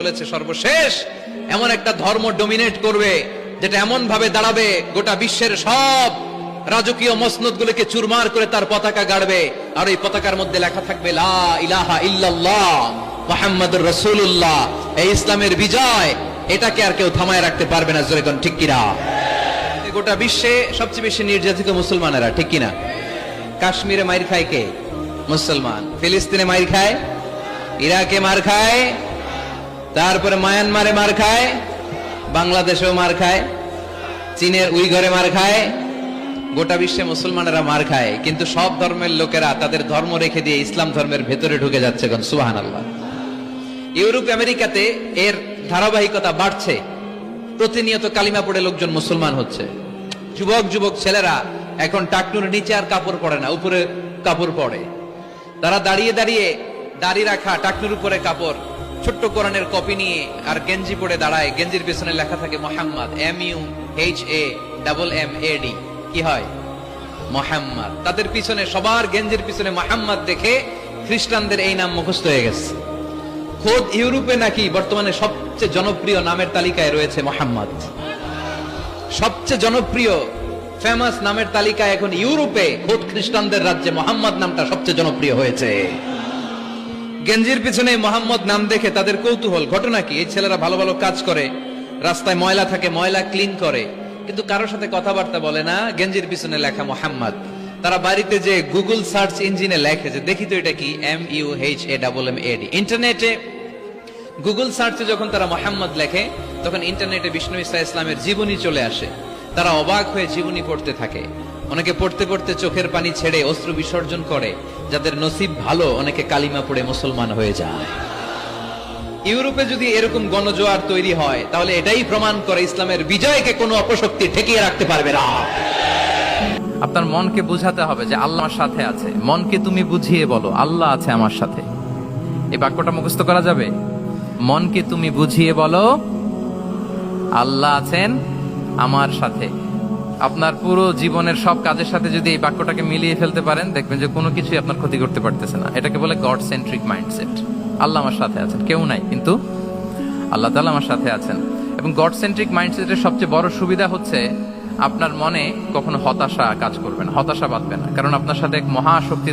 বলেছে সর্বশেষ এমন একটা ধর্ম ডমিনেট করবে যেটা এমন ভাবে দাঁড়াবে গোটা বিশ্বের সব রাজকীয় মসনদগুলোকে চুরমার করে তার পতাকা গাড়বে, আর এই পতাকার মধ্যে লেখা থাকবে লা ইলাহা ইল্লাল্লাহ মুহাম্মাদুর রাসূলুল্লাহ। এই ইসলামের বিজয়, এটাকে আর কেউ থামায় রাখতে পারবে না। জোরে কোন ঠিক কিনা? গোটা বিশ্বে সবচেয়ে বেশি নির্যাতিত মুসলমানেরা, ঠিক কিনা? কাশ্মীরে মাইর খায় কে? মুসলমান। ফিলিস্তিনে মাইর খায়, ইরাকে মার খায়, তারপরে মায়ানমারে মার খায়, বাংলাদেশেও মার খায়, চীনের উইঘরে মার খায়, গোটা বিশ্বে মুসলমানেরা মার খায়। কিন্তু সব ধর্মের লোকেরা তাদের ধর্ম রেখে দিয়ে ইসলাম ধর্মের ভেতরে ঢুকে যাচ্ছে। সুবহানাল্লাহ। ইউরোপ আমেরিকাতে এর ধারাবাহিকতা বাড়ছে, প্রতিনিয়ত কালিমা পড়ে লোকজন মুসলমান হচ্ছে। যুবক যুবক ছেলেরা এখন টাকনুর নিচে আর কাপড় পরে না, উপরে কাপড় পরে। তারা দাঁড়িয়ে দাঁড়িয়ে দাড়ি রাখা, টাকনুর উপরে কাপড়, ছোট্ট কোরআনের কপি নিয়ে আর গেঞ্জি পরে দাঁড়ায়। গেঞ্জির পেছনে লেখা থাকে মোহাম্মদ, MUHAMMAD। কি হয়? মোহাম্মদ। তাদের পিছনে, সবার গেঞ্জির পিছনে মোহাম্মদ দেখে খ্রিস্টানদের এই নাম মুখস্থ হয়ে গেছে। খোদ ইউরোপে নাকি বর্তমানে সবচেয়ে জনপ্রিয় নামের তালিকায় রয়েছে মোহাম্মদ। সবচেয়ে জনপ্রিয় ফেমাস নামের তালিকায় এখন ইউরোপে খোদ খ্রিস্টানদের রাজ্যে মোহাম্মদ নামটা সবচেয়ে জনপ্রিয় হয়েছে। গেঞ্জির পিছনে মোহাম্মদ নাম দেখে তাদের কৌতূহল। ঘটনা কি? এই ছেলেরা ভালো ভালো কাজ করে, রাস্তায় ময়লা থাকে, ময়লা ক্লিন করে, কিন্তু কারোর সাথে কথাবার্তা বলে না। গেঞ্জির পিছনে লেখা মোহাম্মদ। তারা বাড়িতে যে গুগল সার্চ ইঞ্জিনে লেখে যে দেখি তো এটা কি, MUHAMMAD। ইন্টারনেটে গুগল সার্চে যখন তারা মোহাম্মদ লেখে, তখন ইন্টারনেটে বিষ্ণু ঈসা ইসলামের জীবনী চলে আসে। তারা অবাক হয়ে জীবনী পড়তে থাকে। অনেকে পড়তে পড়তে চোখের পানি ছেড়ে অশ্রু বিসর্জন করে। যাদের নসিব ভালো, অনেকে কালিমা পড়ে মুসলমান হয়ে যায়। ইউরোপে যদি এরকম গণজোয়ার তৈরি হয়, তাহলে এটাই প্রমাণ করে ইসলামের বিজয়কে কোনো অপশক্তি ঠেকিয়ে রাখতে পারবে না। আপনার মনকে বুঝাতে হবে যে আল্লাহ আমার সাথে আছে। মনকে তুমি বুঝিয়ে বলো আল্লাহ আছে আমার সাথে। এই বাক্যটা মুখস্থ করা যাবে? মনকে তুমি বুঝিয়ে বলো আল্লাহ আছেন আমার সাথে। আপনার পুরো জীবনের সব কাজের সাথে যদি এই বাক্যটাকে মিলিয়ে ফেলতে পারেন, দেখবেন যে কোনো কিছুই আপনার ক্ষতি করতে পারতেছে না। এটাকে বলে গড সেন্ট্রিক মাইন্ডসেট। আল্লাহ আমার সাথে আছেন, কেউ নাই কিন্তু আল্লাহ তাআলা আমার সাথে আছেন। এবং গড সেন্ট্রিক মাইন্ডসেটের সবচেয়ে বড় সুবিধা হচ্ছে আপনার মনে কখনো হতাশা কাজ করবে না, হতাশা বাঁধবে না, কারণ আপনার সাথে এক মহাশক্তি